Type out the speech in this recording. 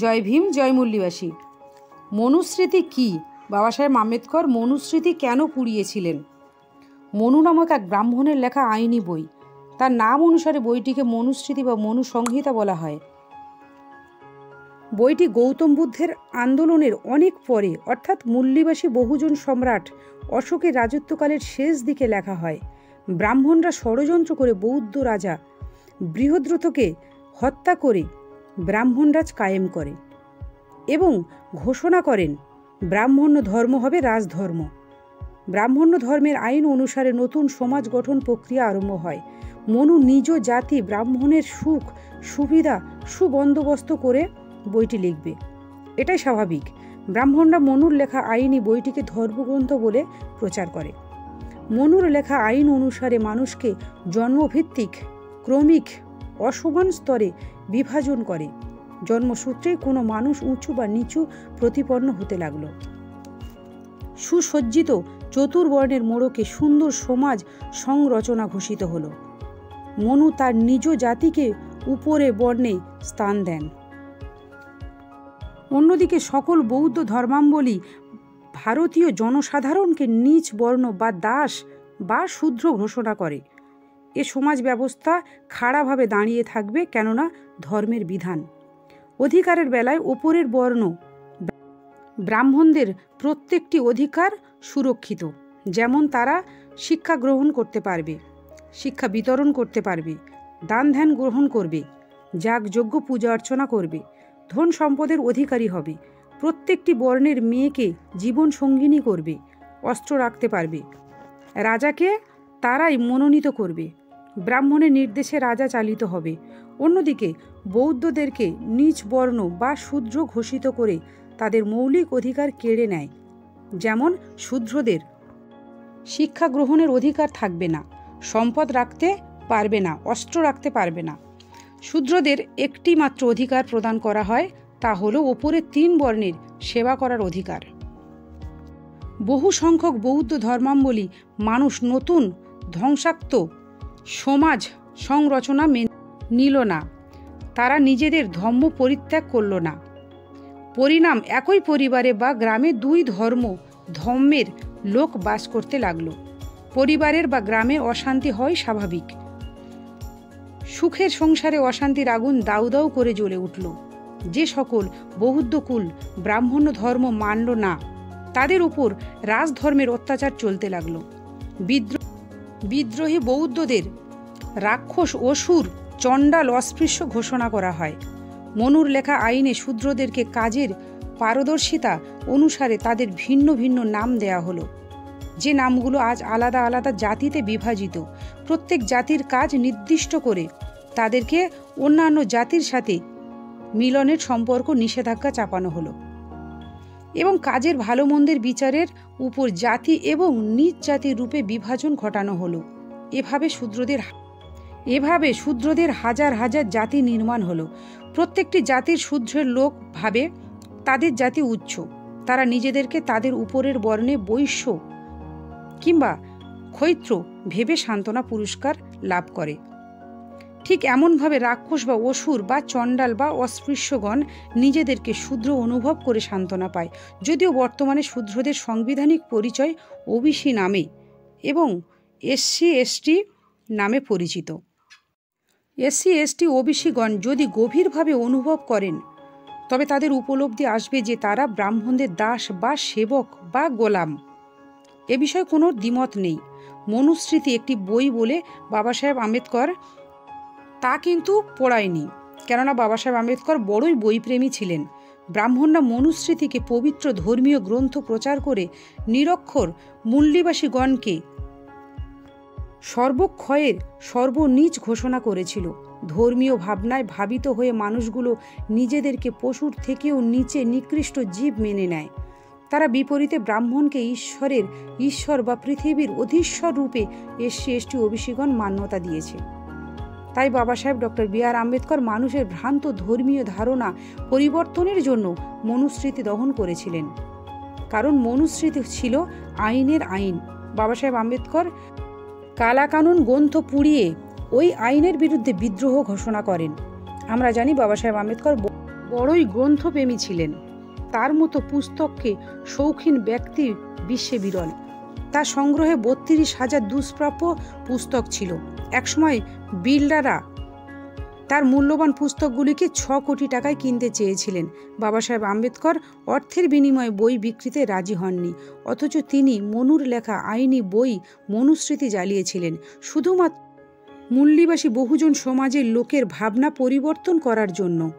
জয় ভীম, জয় মূল্যবাসী। মনুস্মৃতি কি? বাবা সাহেব আম্বেদকর মনুস্মৃতি কেন পুড়িয়েছিলেন? মনু নামক এক ব্রাহ্মণের লেখা আইনি বই, তার নাম অনুসারে বইটিকে মনুস্মৃতি বা মনু সংহিতা বলা হয়। বইটি গৌতম বুদ্ধের আন্দোলনের অনেক পরে, অর্থাৎ মূল্যবাসী বহুজন সম্রাট অশোকের রাজত্বকালের শেষ দিকে লেখা হয়। ব্রাহ্মণরা ষড়যন্ত্র করে বৌদ্ধ রাজা বৃহদ্রথকে হত্যা করে ব্রাহ্মণরাজ কায়েম করে এবং ঘোষণা করেন ব্রাহ্মণ্য ধর্ম হবে রাজধর্ম। ব্রাহ্মণ্য ধর্মের আইন অনুসারে নতুন সমাজ গঠন প্রক্রিয়া আরম্ভ হয়। মনু নিজ জাতি ব্রাহ্মণের সুখ সুবিধা সুবন্দোবস্ত করে বইটি লিখবে, এটাই স্বাভাবিক। ব্রাহ্মণরা মনুর লেখা আইনি বইটিকে ধর্মগ্রন্থ বলে প্রচার করে। মনুর লেখা আইন অনুসারে মানুষকে জন্মভিত্তিক ক্রমিক অসমান স্তরে বিভাজন করে। জন্মসূত্রেই কোনো মানুষ উঁচু বা নিচু প্রতিপন্ন হতে লাগল। সুসজ্জিত চতুর্বর্ণের মোড়কে সুন্দর সমাজ সংরচনা ঘোষিত হল। মনু তার নিজ জাতিকে উপরে বর্ণে স্থান দেন। অন্যদিকে সকল বৌদ্ধ ধর্মাবলম্বী ভারতীয় জনসাধারণকে নীচ বর্ণ বা দাস বা শূদ্র ঘোষণা করে। এ সমাজ ব্যবস্থা খাড়াভাবে দাঁড়িয়ে থাকবে, কেননা ধর্মের বিধান। অধিকারের বেলায় ওপরের বর্ণ ব্রাহ্মণদের প্রত্যেকটি অধিকার সুরক্ষিত, যেমন তারা শিক্ষা গ্রহণ করতে পারবে, শিক্ষা বিতরণ করতে পারবে, দান ধ্যান গ্রহণ করবে, যাগযজ্ঞ পূজা অর্চনা করবে, ধন সম্পদের অধিকারী হবে, প্রত্যেকটি বর্ণের মেয়েকে জীবন সঙ্গিনী করবে, অস্ত্র রাখতে পারবে, রাজাকে তারাই মনোনীত করবে, ব্রাহ্মণের নির্দেশে রাজা চালিত হবে। অন্যদিকে বৌদ্ধদেরকে নীচ বর্ণ বা শূদ্র ঘোষিত করে তাদের মৌলিক অধিকার কেড়ে নেয়। যেমন শূদ্রদের শিক্ষা গ্রহণের অধিকার থাকবে না, সম্পদ রাখতে পারবে না, অস্ত্র রাখতে পারবে না। শূদ্রদের একটি মাত্র অধিকার প্রদান করা হয়, তা হলো ওপরের 3 বর্ণের সেবা করার অধিকার। বহু সংখ্যক বৌদ্ধ ধর্মাবলম্বী মানুষ নতুন ধ্বংসাত্মক সমাজ সংরচনা মেনে নিল না। তারা নিজেদের ধর্ম পরিত্যাগ করল না। পরিণাম একই পরিবারে বা গ্রামে 2 ধর্মের লোক বাস করতে লাগলো। পরিবারের বা গ্রামে অশান্তি হয় স্বাভাবিক। সুখের সংসারে অশান্তির আগুন দাউ দাউ করে জ্বলে উঠল। যে সকল বৌদ্ধকুল ব্রাহ্মণ্য ধর্ম মানল না, তাদের উপর রাজধর্মের অত্যাচার চলতে লাগলো। বিদ্রোহী বৌদ্ধদের রাক্ষস, অসুর, চণ্ডাল, অস্পৃশ্য ঘোষণা করা হয়। মনুর লেখা আইনে শূদ্রদেরকে কাজের পারদর্শিতা অনুসারে তাদের ভিন্ন ভিন্ন নাম দেয়া হলো, যে নামগুলো আজ আলাদা আলাদা জাতিতে বিভাজিত। প্রত্যেক জাতির কাজ নির্দিষ্ট করে তাদেরকে অন্যান্য জাতির সাথে মিলনের সম্পর্ক নিষেধাজ্ঞা চাপানো হলো এবং কাজের ভালো মন্দের বিচারের উপর জাতি এবং নিজ জাতির রূপে বিভাজন ঘটানো হলো। এভাবে শূদ্রদের হাজার হাজার জাতি নির্মাণ হলো। প্রত্যেকটি জাতির শূদ্রের লোক ভাবে তাদের জাতি উচ্চ, তারা নিজেদেরকে তাদের উপরের বর্ণে বৈশ্য কিংবা ক্ষৈত্র ভেবে সান্ত্বনা পুরস্কার লাভ করে। ঠিক এমনভাবে রাক্ষস বা অসুর বা চণ্ডাল বা অস্পৃশ্যগণ নিজেদেরকে শূদ্র অনুভব করে সান্ত্বনা পায়। যদিও বর্তমানে শূদ্রদের সাংবিধানিক পরিচয় ওবিসি নামে এবং এসসি এসটি নামে পরিচিত। এসসি এসটি ওবিসিগণ যদি গভীরভাবে অনুভব করেন, তবে তাদের উপলব্ধি আসবে যে তারা ব্রাহ্মণদের দাস বা সেবক বা গোলাম। এ বিষয়ে কোনো দ্বিমত নেই। মনুস্মৃতি একটি বই বলে বাবা সাহেব আম্বেদকর তা কিন্তু পড়ায়নি, কেননা বাবা সাহেব আম্বেদকর বড়ই বইপ্রেমী ছিলেন। ব্রাহ্মণরা মনুস্মৃতিকে পবিত্র ধর্মীয় গ্রন্থ প্রচার করে নিরক্ষর মূল্যবাসীগণকে সর্বক্ষয়ের সর্বনীচ ঘোষণা করেছিল। ধর্মীয় ভাবনায় ভাবিত হয়ে মানুষগুলো নিজেদেরকে পশুর থেকেও নিচে নিকৃষ্ট জীব মেনে নেয়। তারা বিপরীতে ব্রাহ্মণকে ঈশ্বর বা পৃথিবীর অধীশ্বর রূপে এসসি এসটি ওবিসিগণ মান্যতা দিয়েছে। তাই বাবা সাহেব ডক্টর বি আর আম্বেদকর মানুষের ভ্রান্ত ধর্মীয় ধারণা পরিবর্তনের জন্য মনুস্মৃতি দহন করেছিলেন, কারণ মনুস্মৃতি ছিল আইনের আইন। বাবা সাহেব আম্বেদকর কালাকানুন গ্রন্থ পুড়িয়ে ওই আইনের বিরুদ্ধে বিদ্রোহ ঘোষণা করেন। আমরা জানি বাবা সাহেব আম্বেদকর বড়ই গ্রন্থপ্রেমী ছিলেন। তার মতো পুস্তককে শৌখিন ব্যক্তি বিশ্বে বিরল। তার সংগ্রহে ৩২,০০০ দুষ্প্রাপ্য পুস্তক ছিল। একসময় বিল্ডাররা তার মূল্যবান পুস্তকগুলিকে ৬ কোটি টাকায় কিনতে চেয়েছিলেন। বাবা সাহেব আম্বেদকর অর্থের বিনিময়ে বই বিক্রিতে রাজি হননি, অথচ তিনি মনুর লেখা আইনি বই মনুস্মৃতি জ্বালিয়েছিলেন শুধুমাত্র মূল্যবাসী বহুজন সমাজের লোকের ভাবনা পরিবর্তন করার জন্য।